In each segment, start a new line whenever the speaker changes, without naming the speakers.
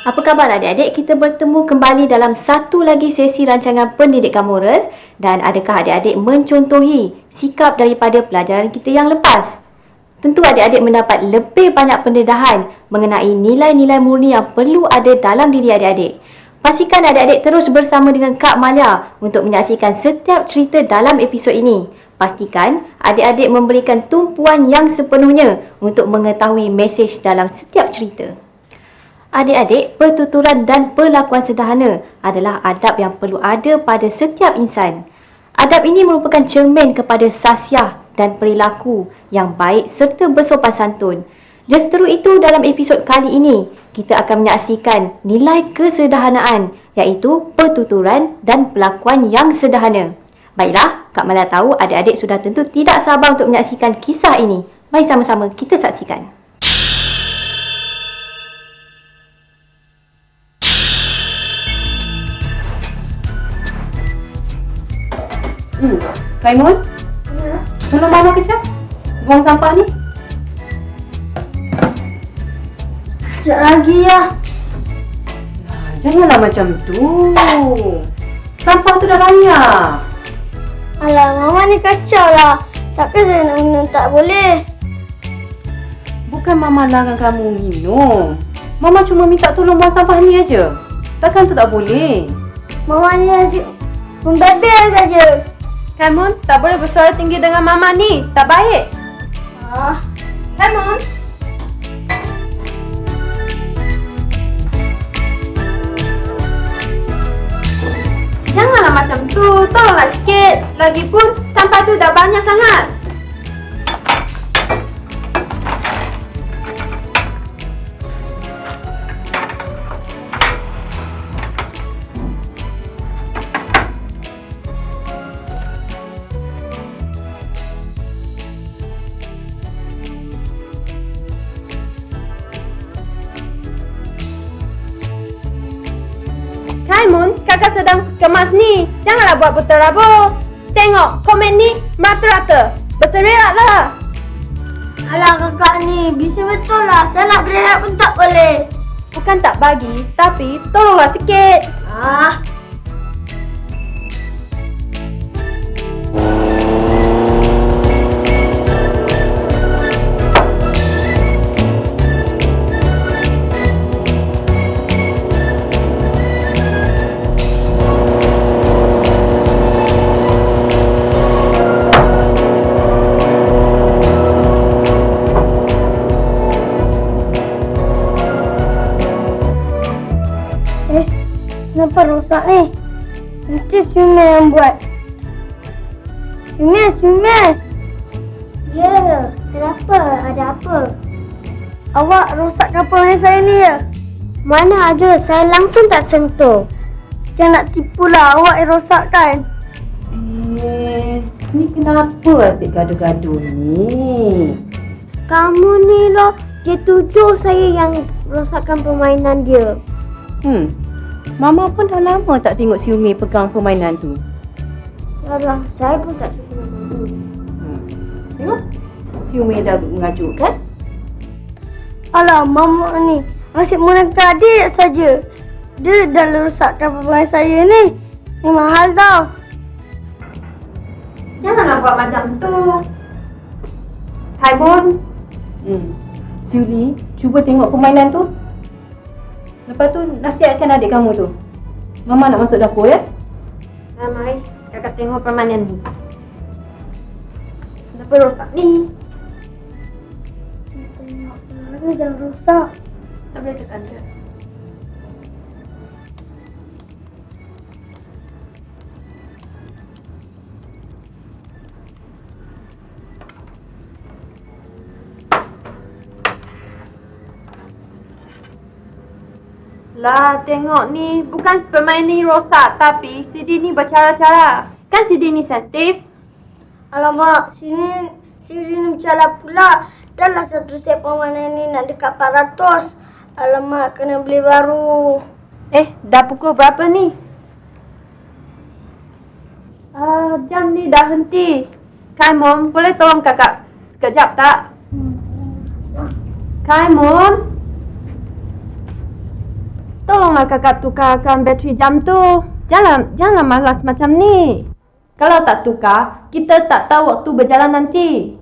Apa khabar adik-adik? Kita bertemu kembali dalam satu lagi sesi rancangan pendidikan moral, dan adakah adik-adik mencontohi sikap daripada pelajaran kita yang lepas? Tentu adik-adik mendapat lebih banyak pendedahan mengenai nilai-nilai murni yang perlu ada dalam diri adik-adik. Pastikan adik-adik terus bersama dengan Kak Malia untuk menyaksikan setiap cerita dalam episod ini. Pastikan adik-adik memberikan tumpuan yang sepenuhnya untuk mengetahui mesej dalam setiap cerita. Adik-adik, pertuturan dan perlakuan sederhana adalah adab yang perlu ada pada setiap insan. Adab ini merupakan cermin kepada sasiah dan perilaku yang baik serta bersopan santun. Justeru itu, dalam episod kali ini, kita akan menyaksikan nilai kesederhanaan, iaitu pertuturan dan perlakuan yang sederhana. Baiklah, Kak Malia tahu adik-adik sudah tentu tidak sabar untuk menyaksikan kisah ini. Mari sama-sama kita saksikan.
Raimon?
Ya.
Tolong bawa kejap. Buang sampah ni.
Sekejap lagi ya.
Janganlah macam tu. Sampah tu dah banyak.
Alah, Mama ni kacau lah. Takkan saya nak minum tak boleh.
Bukan Mama larang kamu minum. Mama cuma minta tolong buang sampah ni aja. Takkan tu tak boleh.
Mama ni asyik membebel saja.
Raimon, tak boleh bersuara tinggi dengan Mama ni. Tak baik. Raimon. Janganlah macam tu. Tolonglah sikit. Lagipun, sampah tu dah banyak sangat. Raimon, kakak sedang kemas ni. Janganlah buat berterabur. Tengok, komen ni merata-rata. Berseriaklah.
Alah kakak ni, bisa betul lah. Saya nak berehat pun tak boleh.
Bukan tak bagi, tapi tolonglah sikit.
Kenapa rosak ni? Mesti Syumel yang buat. Syumel. Ya, kenapa? Ada apa? Awak rosak kapal saya ni ya? Mana ada, saya langsung tak sentuh. Jangan nak tipulah, awak yang rosakkan.
Ni kenapa asyik gaduh-gaduh ni?
Kamu ni loh, dia tuduh saya yang rosakkan permainan dia.
Mama pun dah lama tak tengok si Umi pegang permainan tu.
Yalah, saya pun tak suka main tu.
Tengok, si Umi dah mengajuk kan?
Alah, Mama ni asyik menekan adik saja. Dia dah rosakkan permainan saya ni. Ni mahal tau.
Janganlah buat macam tu. Raimon.
Si Uli, cuba tengok permainan tu. Lepas tu nasihatkan adik kamu tu. Mama nak masuk dapur ya?
Mari, kakak tengok permainan ni. Kenapa rosak ni?
Tengok, dia dah rosak.
Tak boleh tekan je. Lah, tengok ni. Bukan permain ni rosak, tapi CD ni bercara-cara. Kan CD ni sensitif?
Alamak, sini bercala pula. Dah lah satu set permainan ni nak dekat 400. Alamak, kena beli baru.
Dah pukul berapa ni? Jam ni dah henti. Kaimon, boleh tolong kakak sekejap tak? Kaimon? Tolonglah kakak tukarkan bateri jam tu. Jangan malas macam ni. Kalau tak tukar, kita tak tahu waktu berjalan nanti.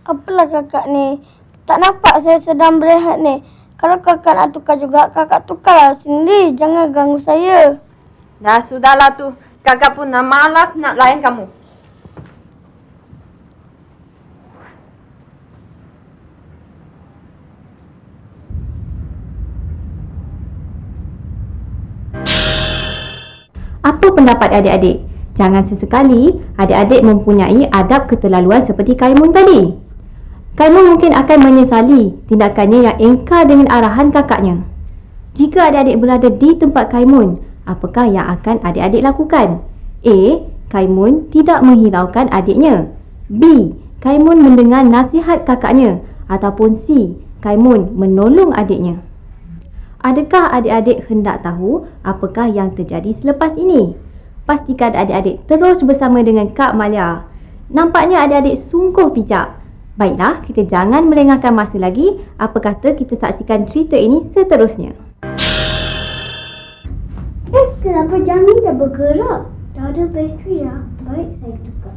Apalah kakak ni? Tak nampak saya sedang berehat ni. Kalau kakak nak tukar juga, kakak tukarlah sendiri. Jangan ganggu saya.
Dah sudahlah tu. Kakak pun dah malas nak layan kamu.
Apa pendapat adik-adik? Jangan sesekali adik-adik mempunyai adab keterlaluan seperti Kaimun tadi. Kaimun mungkin akan menyesali tindakannya yang engkar dengan arahan kakaknya. Jika adik-adik berada di tempat Kaimun, apakah yang akan adik-adik lakukan? A. Kaimun tidak menghiraukan adiknya. B. Kaimun mendengar nasihat kakaknya. Ataupun C. Kaimun menolong adiknya. Adakah adik-adik hendak tahu apakah yang terjadi selepas ini? Pastikan adik-adik terus bersama dengan Kak Malia. Nampaknya adik-adik sungguh bijak. Baiklah, kita jangan melengahkan masa lagi. Apa kata kita saksikan cerita ini seterusnya?
Kenapa jam ni dah bergerak? Dah ada bateri dah. Baik, saya tukar.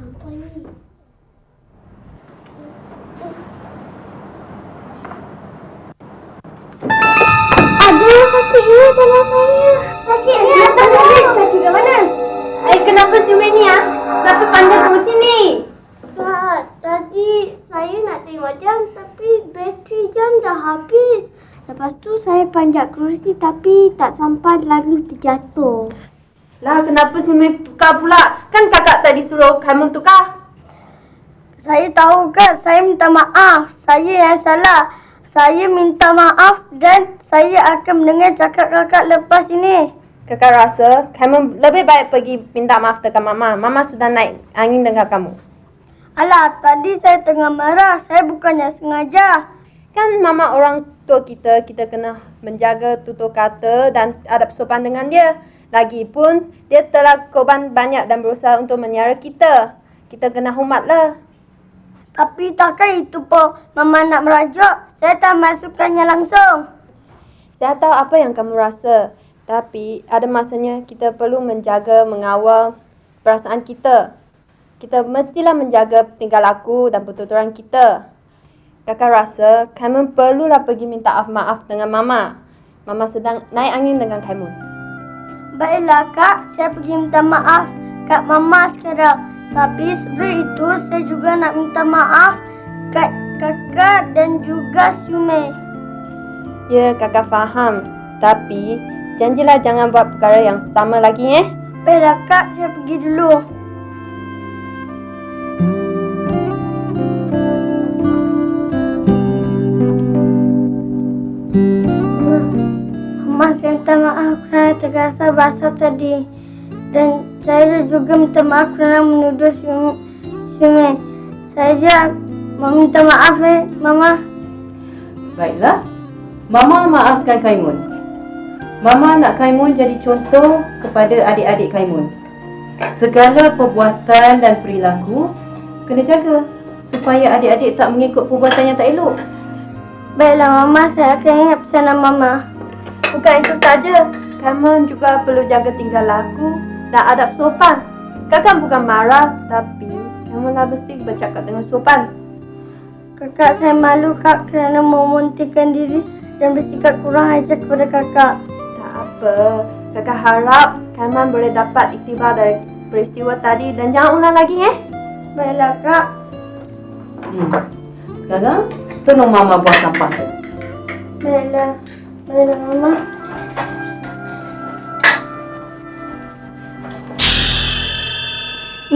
Sampai ni. Ada sakitnya tangan saya. Sakitnya tangan saya. Sakit kat mana?
Kenapa Syumi ni Kenapa panjang kerusi ni?
Tadi saya nak tengok jam tapi bateri jam dah habis. Lepas tu saya panjat kerusi tapi tak sampai lalu terjatuh.
Lah, kenapa Syumi tukar pula? Kan kakak tadi suruh Kaimun tukar.
Saya tahu kan, saya minta maaf. Saya yang salah. Saya minta maaf dan saya akan mendengar cakap kakak lepas ini.
Kakak rasa Kaimun lebih baik pergi minta maaf dekat Mama. Mama sudah naik angin dengan kamu.
Alah, tadi saya tengah marah. Saya bukannya sengaja.
Kan Mama orang tua kita kena menjaga tutur kata dan adab sopan dengan dia. Lagipun, dia telah korban banyak dan berusaha untuk menyiara kita. Kita kena hormatlah.
Tapi takkan itu pun Mama nak merajuk. Saya tak masukkannya langsung.
Saya tahu apa yang kamu rasa. Tapi ada masanya kita perlu menjaga, mengawal perasaan kita. Kita mestilah menjaga tingkah laku dan pertuturan kita. Kakak rasa Kaimun perlulah pergi minta maaf dengan Mama. Mama sedang naik angin dengan Kaimun.
Baiklah Kak, saya pergi minta maaf kat Mama sekarang. Tapi sebelum itu saya juga nak minta maaf kat Kakak dan juga Syumi.
Ya, kakak faham. Tapi janjilah jangan buat perkara yang sama lagi
Baiklah Kak, saya pergi dulu. Mama, saya minta maaf kerana tergasa basah tadi. Dan saya juga minta maaf kerana menuduh Syumi. Saya minta maaf Mama.
Baiklah. Mama maafkan Kaimun. Mama nak Kaimun jadi contoh kepada adik-adik Kaimun. Segala perbuatan dan perilaku kena jaga supaya adik-adik tak mengikut perbuatan yang tak elok.
Baiklah Mama, saya akan ingat pesanan Mama.
Bukan itu saja, Kaimun juga perlu jaga tingkah laku dan adab sopan. Kakak bukan marah, tapi Kaimunlah mesti bercakap dengan sopan.
Kakak, saya malu Kak kerana memuntingkan diri dan bersikap kurang ajar kepada kakak.
Tak apa, kakak harap Kaimun boleh dapat iktibar dari peristiwa tadi dan jangan ulang lagi
Baiklah Kak.
Sekarang tolong Mama buang sampah tu.
Baiklah Mama.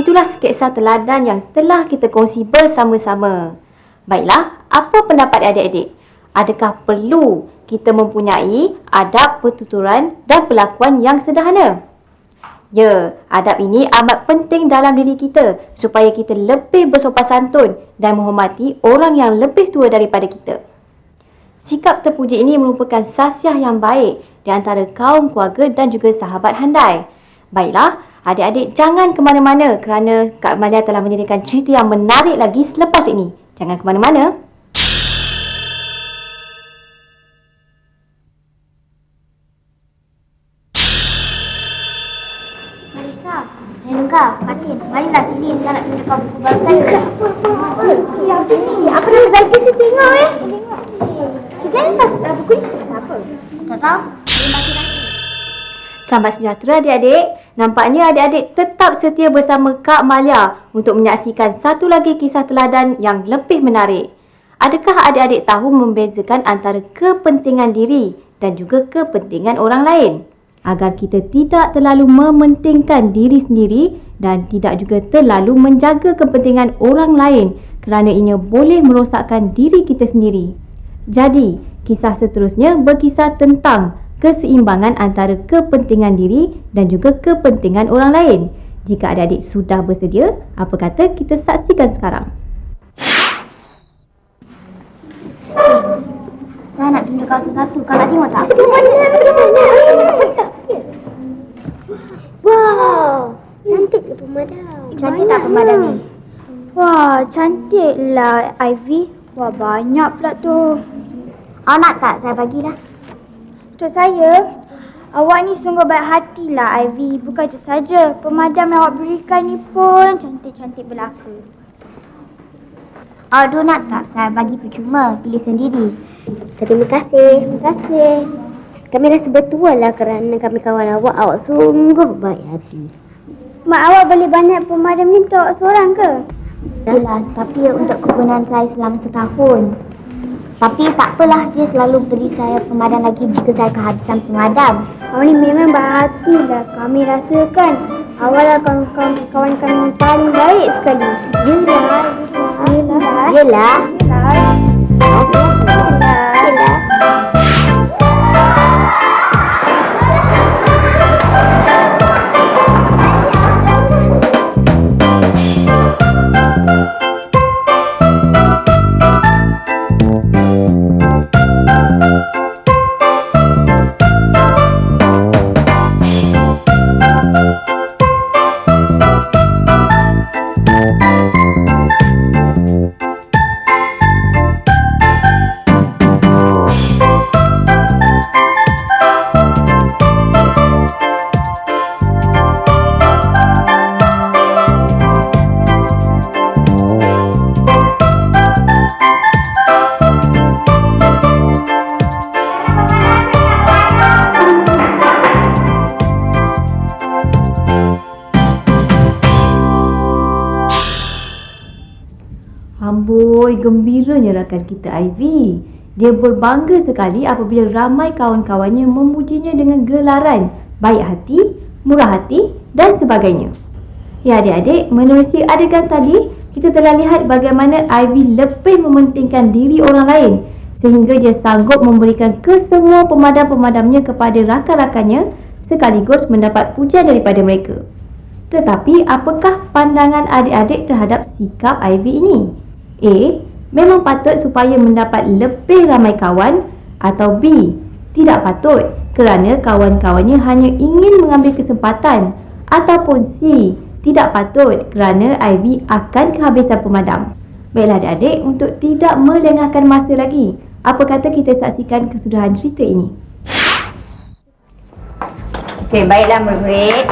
Itulah sketsa teladan yang telah kita kongsi bersama-sama. Baiklah, apa pendapat adik-adik? Adakah perlu kita mempunyai adab pertuturan dan perlakuan yang sederhana? Ya, adab ini amat penting dalam diri kita supaya kita lebih bersopan santun dan menghormati orang yang lebih tua daripada kita. Sikap terpuji ini merupakan sasiah yang baik di antara kaum keluarga dan juga sahabat handai. Baiklah, adik-adik jangan ke mana-mana kerana Kak Amalia telah menyediakan cerita yang menarik lagi selepas ini. Jangan ke mana-mana.
Marisa, Renuka, Fatin, marilah sini. Saya nak tunjukkan buku baru saya. Apa? Yang ini. Apa nama lagi saya tengok Kita lepas buku ni cerita pasal apa? Tak tahu. Terima kasih.
Selamat sejahtera adik-adik. Nampaknya adik-adik tetap setia bersama Kak Malia untuk menyaksikan satu lagi kisah teladan yang lebih menarik. Adakah adik-adik tahu membezakan antara kepentingan diri dan juga kepentingan orang lain? Agar kita tidak terlalu mementingkan diri sendiri dan tidak juga terlalu menjaga kepentingan orang lain kerana ianya boleh merosakkan diri kita sendiri. Jadi, kisah seterusnya berkisah tentang keseimbangan antara kepentingan diri dan juga kepentingan orang lain. Jika adik-adik sudah bersedia, apa kata kita saksikan sekarang?
Saya nak tunjukkan sesuatu. Kau nak tengok tak? Wow, cantik ke pemadam? Cantik tak pemadam ni?
Wah, cantiklah Ivy. Wah, banyak pula tu.
Awak nak tak? Saya bagilah.
Untuk saya, awak ni sungguh baik hatilah Ivy. Bukan itu saja, pemadam yang awak berikan ni pun cantik-cantik belaka.
Awak dua nak tak? Saya bagi percuma. Pilih sendiri. Terima kasih. Terima kasih. Kami rasa betul lah kerana kami kawan awak. Awak sungguh baik hati.
Mak awak boleh banyak pemadam ni untuk awak seorang ke?
Yalah, tapi untuk kegunaan saya selama setahun. Tapi tak apalah, dia selalu beri saya pemadam lagi jika saya kehabisan pemadam.
Awak ni memang baik hati lah. Kami rasakan awak lah kawan kami paling baik sekali.
Yelah.
Yelah.
Yelah.
Yelah.
Amboi, gembiranya rakan kita Ivy. Dia berbangga sekali apabila ramai kawan-kawannya memujinya dengan gelaran baik hati, murah hati dan sebagainya. Ya adik-adik, menerusi adegan tadi, kita telah lihat bagaimana Ivy lebih mementingkan diri orang lain sehingga dia sanggup memberikan kesemua pemadam-pemadamnya kepada rakan-rakannya sekaligus mendapat pujian daripada mereka. Tetapi apakah pandangan adik-adik terhadap sikap Ivy ini? A. Memang patut supaya mendapat lebih ramai kawan, atau B. Tidak patut kerana kawan-kawannya hanya ingin mengambil kesempatan, ataupun C. Tidak patut kerana Ivy akan kehabisan pemadam. Baiklah adik-adik, untuk tidak melengahkan masa lagi, apa kata kita saksikan kesudahan cerita ini?
Okey, baiklah murid-murid.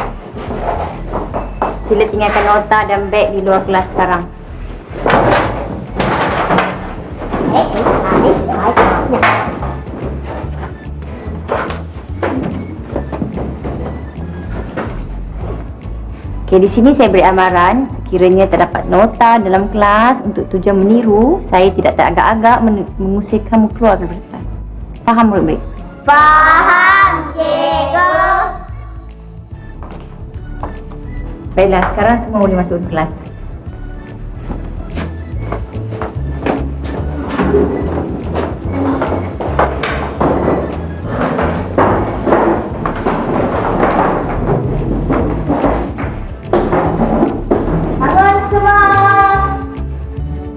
Sila tinggalkan nota dan beg di luar kelas sekarang. Okey, di sini saya beri amaran sekiranya terdapat nota dalam kelas untuk tujuan meniru, saya tidak teragak-agak mengusir kamu keluar dari kelas. Faham murid-murid?
Faham, cikgu.
Baiklah, sekarang semua boleh masuk ke kelas.
Bangun semua.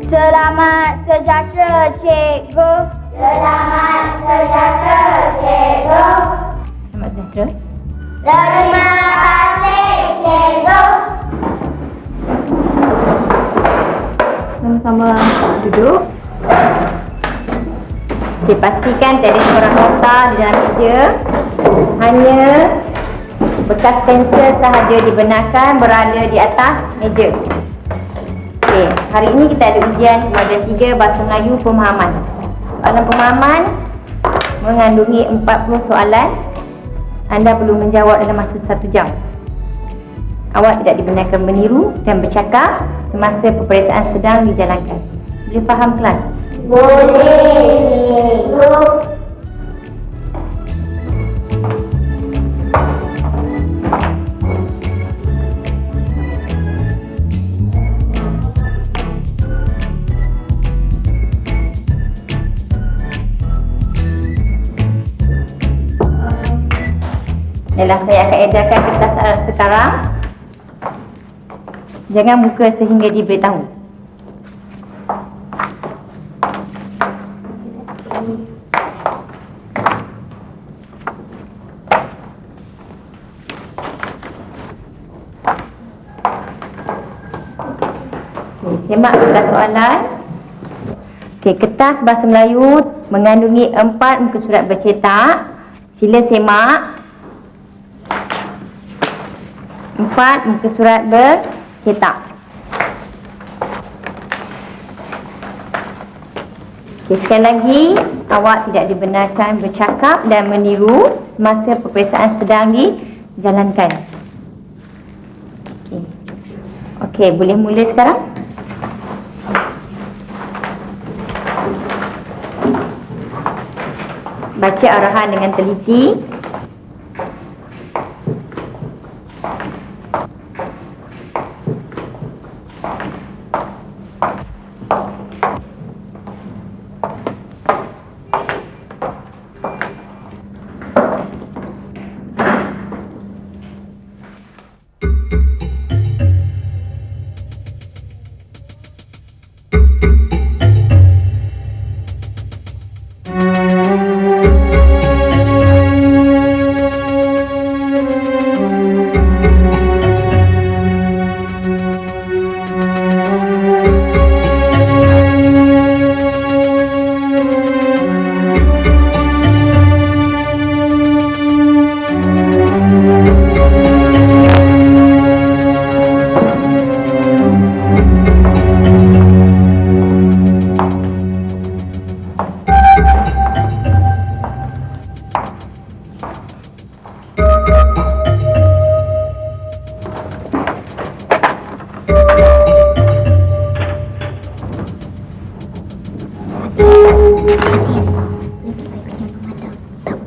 Selamat sejahtera, cikgu. Selamat sejahtera, cikgu.
Selamat sejahtera.
Terima kasih, cikgu.
Sama-sama duduk. Okey, pastikan tiada seorang nota di dalam meja. Hanya bekas pensel sahaja dibenarkan berada di atas meja. Okey, hari ini kita ada ujian pembelajaran 3 Bahasa Melayu Pemahaman. Soalan pemahaman mengandungi 40 soalan. Anda perlu menjawab dalam masa 1 jam. Awak tidak dibenarkan meniru dan bercakap semasa peperiksaan sedang dijalankan. Boleh faham kelas?
Boleh, cikgu.
Baiklah, saya akan edarkan kertas sekarang. Jangan buka sehingga diberitahu. Okey, semak kertas soalan. Okey, kertas bahasa Melayu mengandungi 4 muka surat bercetak. Sila semak. 4 muka surat bercetak. Okey, sekali lagi, awak tidak dibenarkan bercakap dan meniru semasa peperiksaan sedang dijalankan. Okey. Okey, boleh mula sekarang? Baca arahan dengan teliti.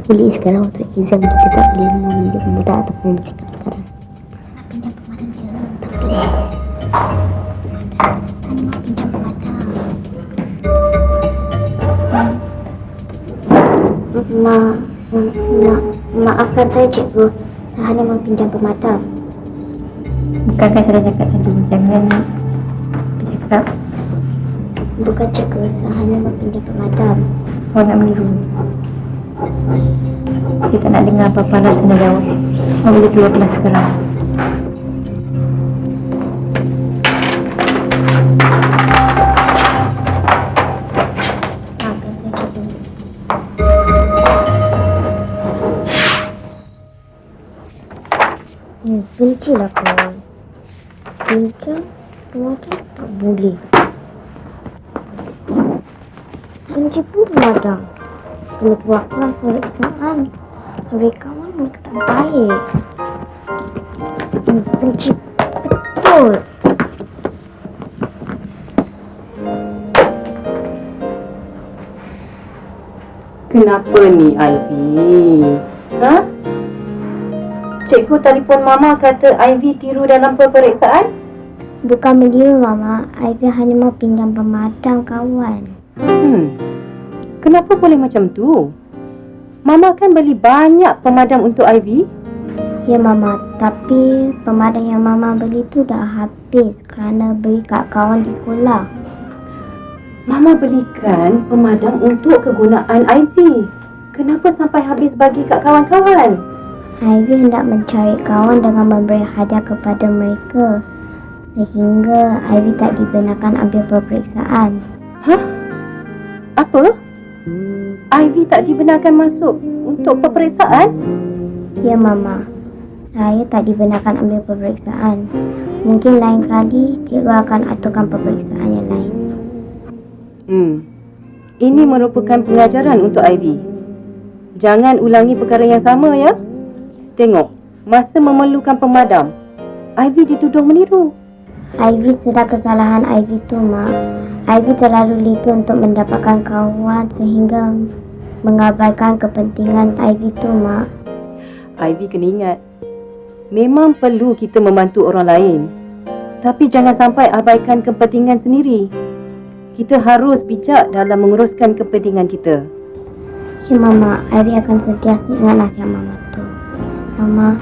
Boleh sekarang untuk exam kita tak boleh memilih pemuda ataupun bercakap sekarang. Nak pinjam pemadam je. Tak boleh. Sana mau pinjam pemadam. Maafkan saya, cikgu. Saya hanya mau pinjam pemadam.
Bukankah saya dah cakap tadi, jangan bercakap.
Bukan, cikgu. Saya hanya mau pinjam pemadam.
Awak nak meniru. Saya tak nak dengar apa-apa rasa nak jawab. Awak boleh keluar kelas sekarang.
Maafkan saya, cikgu. Bencilah kau. Bincang pemadam tak boleh. Benci pemadam. Kena buatlah pemeriksaan. Rekaman mereka tak baik. Benci betul.
Kenapa ni, Alfi? Ha? cikgu telefon Mama kata Ivy tiru dalam peperiksaan?
Bukan meniru, Mama. Ivy hanya mau pinjam pemadam kawan.
Kenapa boleh macam tu? Mama kan beli banyak pemadam untuk Ivy.
Ya, Mama. Tapi pemadam yang Mama beli tu dah habis kerana beri kat kawan di sekolah.
Mama belikan pemadam untuk kegunaan Ivy. Kenapa sampai habis bagi kat kawan-kawan?
Ivy hendak mencari kawan dengan memberi hadiah kepada mereka. Sehingga Ivy tak dibenarkan ambil peperiksaan.
Hah? Apa? Ivy tak dibenarkan masuk untuk peperiksaan?
Ya, Mama. Saya tak dibenarkan ambil peperiksaan. Mungkin lain kali cikgu akan aturkan peperiksaan yang lain.
Ini merupakan pengajaran untuk Ivy. Jangan ulangi perkara yang sama ya. Tengok, masa memerlukan pemadam, Ivy dituduh meniru.
Ivy sedar kesalahan Ivy tu, Mak. Ivy terlalu liga untuk mendapatkan kawan sehingga mengabaikan kepentingan Ivy tu, Mak.
Ivy kena ingat, memang perlu kita membantu orang lain. Tapi jangan sampai abaikan kepentingan sendiri. Kita harus bijak dalam menguruskan kepentingan kita.
Ya, Mama. Ivy akan sentiasa ingat nasihat Mama tu. Mama,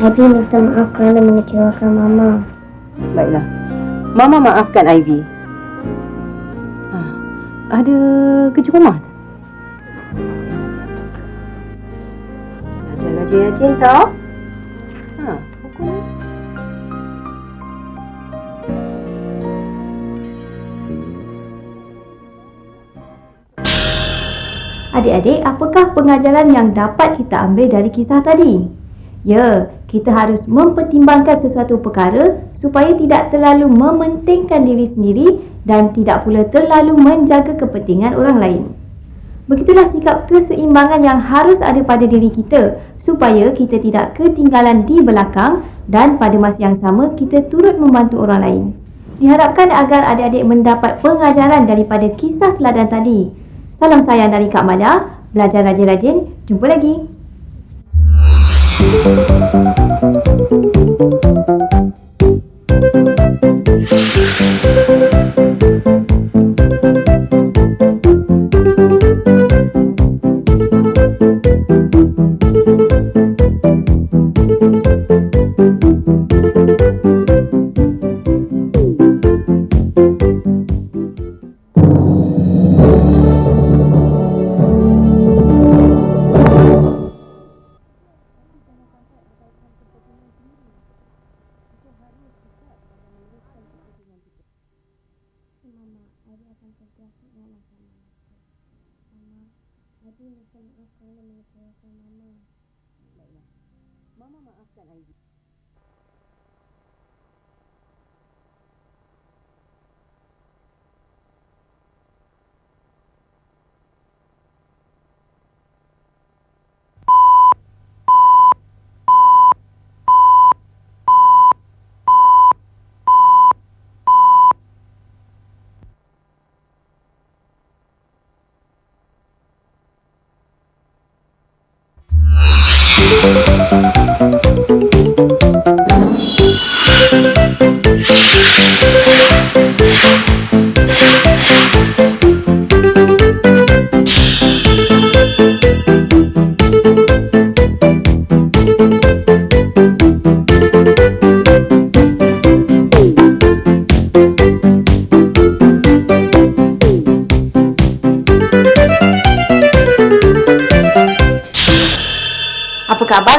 Ivy minta maaf kerana mengecewakan Mama.
Baiklah, Mama maafkan Ivy. Ada kerja rumah tak? Rajin-rajin tau. Buku ni.
Adik-adik, apakah pengajaran yang dapat kita ambil dari kisah tadi? Ya, kita harus mempertimbangkan sesuatu perkara supaya tidak terlalu mementingkan diri sendiri dan tidak pula terlalu menjaga kepentingan orang lain. Begitulah sikap keseimbangan yang harus ada pada diri kita supaya kita tidak ketinggalan di belakang dan pada masa yang sama kita turut membantu orang lain. Diharapkan agar adik-adik mendapat pengajaran daripada kisah teladan tadi. Salam sayang dari Kak Mala. Belajar rajin-rajin. Jumpa lagi.
Mama maafkan Ivy. Apa khabar